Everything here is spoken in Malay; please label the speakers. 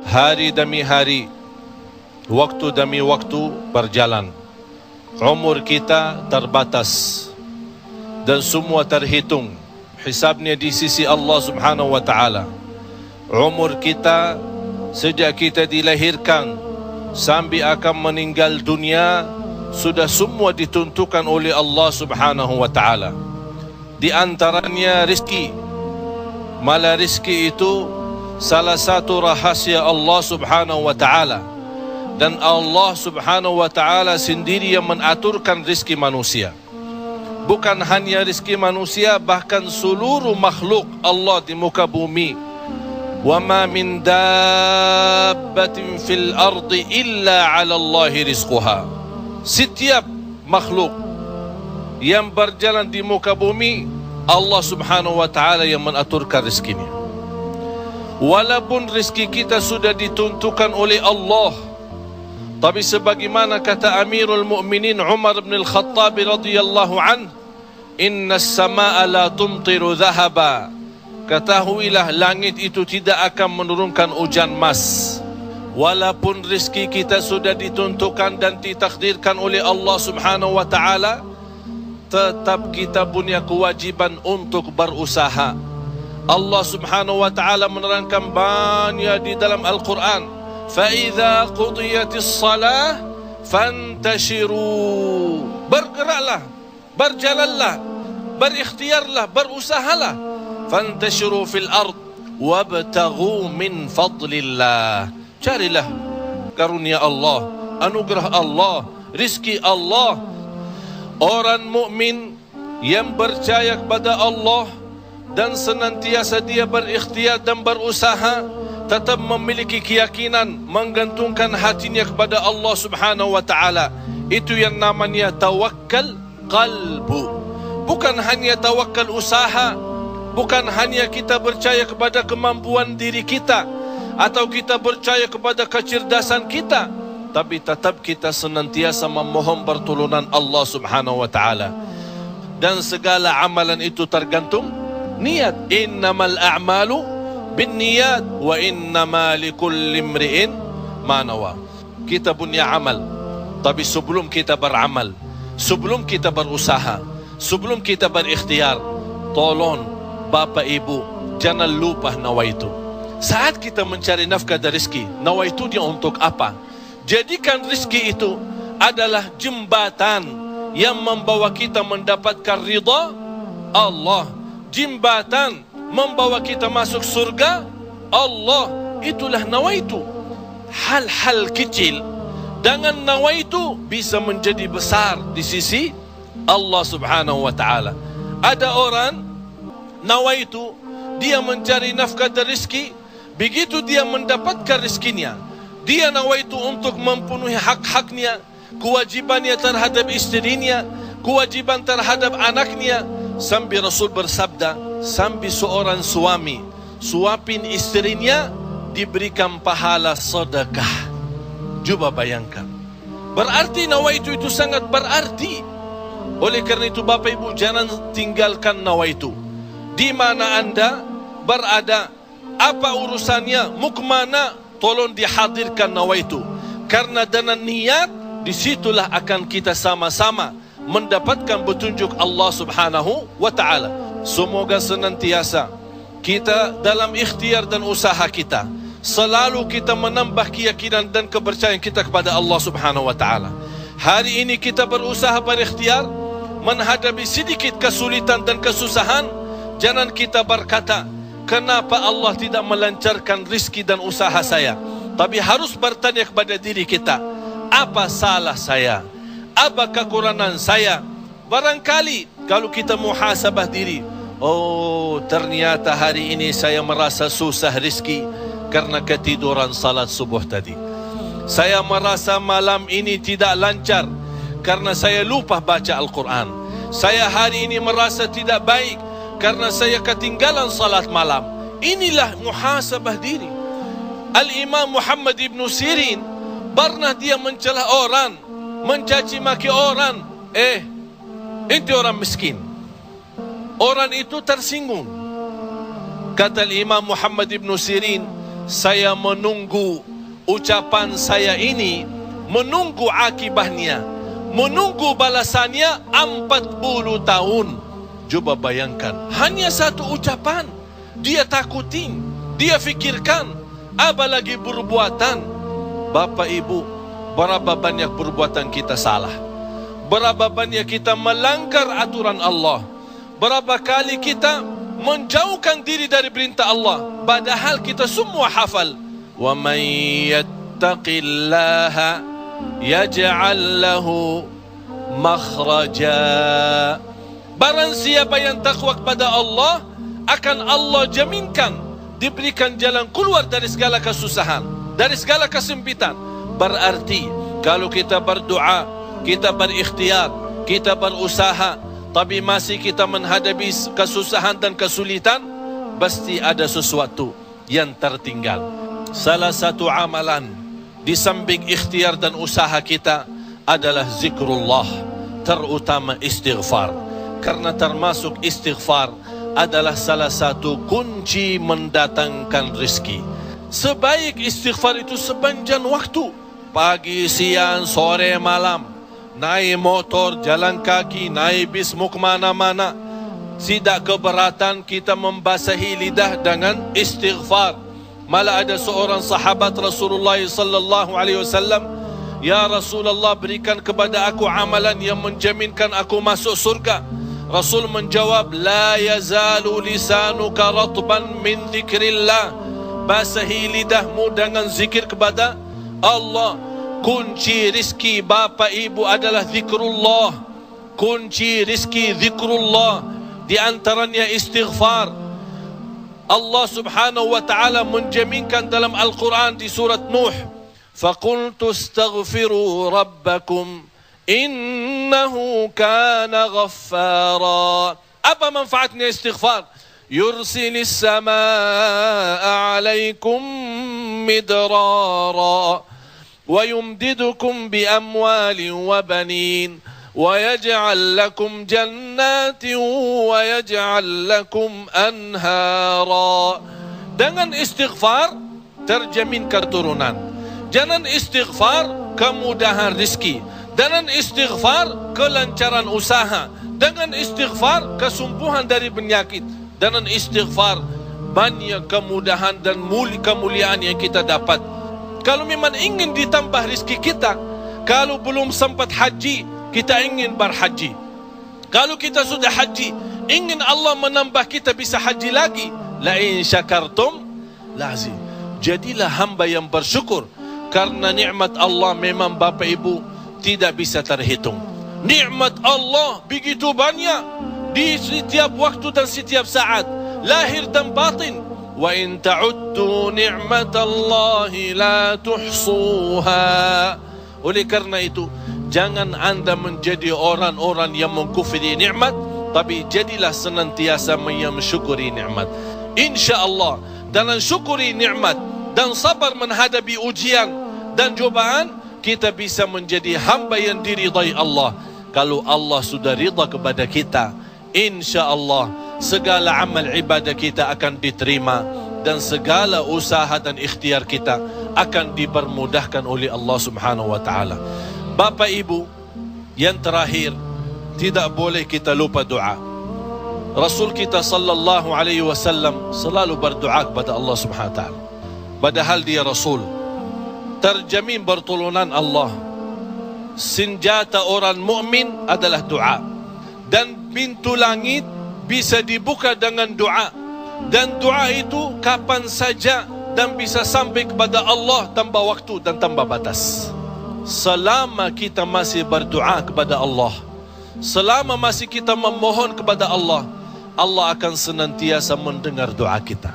Speaker 1: Hari demi hari, waktu demi waktu berjalan. Umur kita terbatas dan semua terhitung hisabnya di sisi Allah Subhanahu wa taala. Umur kita sejak kita dilahirkan sampai akan meninggal dunia sudah semua ditentukan oleh Allah Subhanahu wa taala. Di antaranya rezeki. Malah rezeki itu salah satu rahasia Allah Subhanahu wa taala, dan Allah Subhanahu wa taala sendiri yang mengaturkan rezeki manusia. Bukan hanya rezeki manusia, bahkan seluruh makhluk Allah di muka bumi. Wa ma min dabbatin fil ardi illa 'ala Allahi rizquha. Setiap makhluk yang berjalan di muka bumi, Allah Subhanahu wa taala yang mengaturkan rezekinya. Walaupun rezeki kita sudah ditentukan oleh Allah, tapi sebagaimana kata Amirul Mukminin Umar bin Al-Khattab radhiyallahu anhu, inna as-samaa'a la tumtiru dhahaba. Ketahuilah langit itu tidak akan menurunkan hujan emas. Walaupun rezeki kita sudah ditentukan dan ditakdirkan oleh Allah Subhanahu wa taala, tetap kita punya kewajiban untuk berusaha. Allah Subhanahu wa taala menerangkan banyak di dalam Al-Quran, فَإِذَا قُضِيَتِ الصَّلَاةِ فَانْتَشِرُوا. Bergeraklah, berjalanlah, berikhtiarlah, berusahalah. فَانْتَشِرُوا فِي الْأَرْضِ وَابْتَغُوا مِنْ فَضْلِ اللَّهِ. Carilah karunia Allah, anugerah Allah, rizki Allah. Orang mukmin yang percaya kepada Allah dan senantiasa dia berikhtiar dan berusaha, tetap memiliki keyakinan, menggantungkan hatinya kepada Allah Subhanahu wa taala. Itu yang namanya tawakkal qalbu. Bukan hanya tawakkal usaha, bukan hanya kita percaya kepada kemampuan diri kita atau kita percaya kepada kecerdasan kita, tapi tetap kita senantiasa memohon pertolongan Allah Subhanahu wa taala. Dan segala amalan itu tergantung niat. Innamal a'malu binniyat wa innama likulli imri'in ma nawa. Kita punya amal, tapi sebelum kita beramal, sebelum kita berusaha, sebelum kita berikhtiar, tolong Bapak Ibu jangan lupa nawaitu. Saat kita mencari nafkah dan rezeki, nawaitu dia untuk apa? Jadikan rezeki itu adalah jembatan yang membawa kita mendapatkan ridha Allah, jembatan membawa kita masuk surga Allah. Itulah nawaitu. Hal-hal kecil dengan nawaitu bisa menjadi besar di sisi Allah Subhanahu wa taala. Ada orang nawaitu dia mencari nafkah dan rezeki, begitu dia mendapatkan rezekinya, dia nawaitu untuk memenuhi hak-haknya, kewajibannya terhadap istrinya, kewajiban terhadap anaknya. Sampai Rasul bersabda, sampai seorang suami suapin istrinya diberikan pahala sedekah. Coba bayangkan, berarti nawaitu itu sangat berarti. Oleh karena itu Bapak Ibu jangan tinggalkan nawaitu. Di mana anda berada, apa urusannya, mau kemana, tolong dihadirkan nawaitu. Karena dengan niat, disitulah akan kita sama-sama mendapatkan petunjuk Allah Subhanahu wa ta'ala. Semoga senantiasa kita dalam ikhtiar dan usaha kita, selalu kita menambah keyakinan dan kepercayaan kita kepada Allah Subhanahu wa ta'ala. Hari ini kita berusaha berikhtiar, menghadapi sedikit kesulitan dan kesusahan, jangan kita berkata, kenapa Allah tidak melancarkan rizki dan usaha saya? Tapi harus bertanya kepada diri kita, apa salah saya? Apa kekurangan saya? Barangkali kalau kita muhasabah diri, oh ternyata hari ini saya merasa susah rizki karena ketiduran salat subuh tadi. Saya merasa malam ini tidak lancar karena saya lupa baca Al-Quran. Saya hari ini merasa tidak baik karena saya ketinggalan salat malam. Inilah muhasabah diri. Al-Imam Muhammad ibn Sirin pernah dia mencela orang, mencaci maki orang. Itu orang miskin. Orang itu tersinggung. Kata Imam Muhammad ibn Sirin, saya menunggu ucapan saya ini, menunggu akibahnya, menunggu balasannya 40 tahun. Coba bayangkan, hanya satu ucapan dia takutin, dia fikirkan, apalagi perbuatan. Bapak Ibu, berapa banyak perbuatan kita salah, berapa banyak kita melanggar aturan Allah, berapa kali kita menjauhkan diri dari perintah Allah, padahal kita semua hafal. Wa may yattaqillaha yaj'al lahu makhraja. Barang siapa yang takwa kepada Allah, akan Allah jaminkan diberikan jalan keluar dari segala kesusahan, dari segala kesempitan. Berarti kalau kita berdoa, kita berikhtiar, kita berusaha, tapi masih kita menghadapi kesusahan dan kesulitan, pasti ada sesuatu yang tertinggal. Salah satu amalan di samping ikhtiar dan usaha kita adalah zikrullah, terutama istighfar. Karena termasuk istighfar adalah salah satu kunci mendatangkan rezeki. Sebaik istighfar itu sepanjang waktu, pagi, siang, sore, malam. Naik motor, jalan kaki, naik bis, mau kemana-mana, tidak keberatan kita membasahi lidah dengan istighfar. Malah ada seorang sahabat Rasulullah sallallahu alaihi wasallam, "Ya Rasulullah, berikan kepada aku amalan yang menjaminkan aku masuk surga." Rasul menjawab, "La yazalu lisanuka ratban min dzikrillah." Basahi lidahmu dengan zikir kepada Allah. Kunci rizki Bapak Ibu adalah zikrullah. Kunci rizki zikrullah, di antaranya istighfar. Allah Subhanahu wa ta'ala menjaminkan dalam Al-Quran di surat Nuh, "Faqultu astaghfiru rabbakum innahu kana ghaffara." Apa manfaatnya istighfar? Yursilis samaa alaikum midrara wa yumdidukum bi amwalin wa banin wa yaj'al lakum jannatin wa yaj'al lakum anhara. Dengan istighfar terjamin keturunan. Dengan istighfar kemudahan rezeki. Dengan istighfar kelancaran usaha. Dengan istighfar kesembuhan dari penyakit. Dengan istighfar banyak kemudahan dan kemuliaan yang kita dapat. Kalau memang ingin ditambah rezeki kita, kalau belum sempat haji, kita ingin berhaji. Kalau kita sudah haji, ingin Allah menambah kita bisa haji lagi. La in syakartum lazim. Jadilah hamba yang bersyukur, karena nikmat Allah memang Bapak Ibu tidak bisa terhitung. Nikmat Allah begitu banyak di setiap waktu dan setiap saat, lahir dan batin. Wa in ta'uddu ni'matallahi la tuhsuha. Oleh karena itu, jangan anda menjadi orang-orang yang mengkufri nikmat, tapi jadilah senantiasa mensyukuri nikmat. InsyaAllah dengan syukuri nikmat dan sabar menghadapi ujian dan cobaan, kita bisa menjadi hamba yang diridai Allah. Kalau Allah sudah ridha kepada kita, InsyaAllah segala amal ibadah kita akan diterima, dan segala usaha dan ikhtiar kita akan dipermudahkan oleh Allah Subhanahu wa ta'ala. Bapak Ibu, yang terakhir, tidak boleh kita lupa doa. Rasul kita sallallahu alaihi wasallam selalu berdoa kepada Allah Subhanahu wa ta'ala. Padahal dia Rasul, terjamin pertolongan Allah. Senjata orang mukmin adalah doa, dan pintu langit bisa dibuka dengan doa, dan doa itu kapan saja dan bisa sampai kepada Allah tanpa waktu dan tanpa batas. Selama kita masih berdoa kepada Allah, selama masih kita memohon kepada Allah, Allah akan senantiasa mendengar doa kita.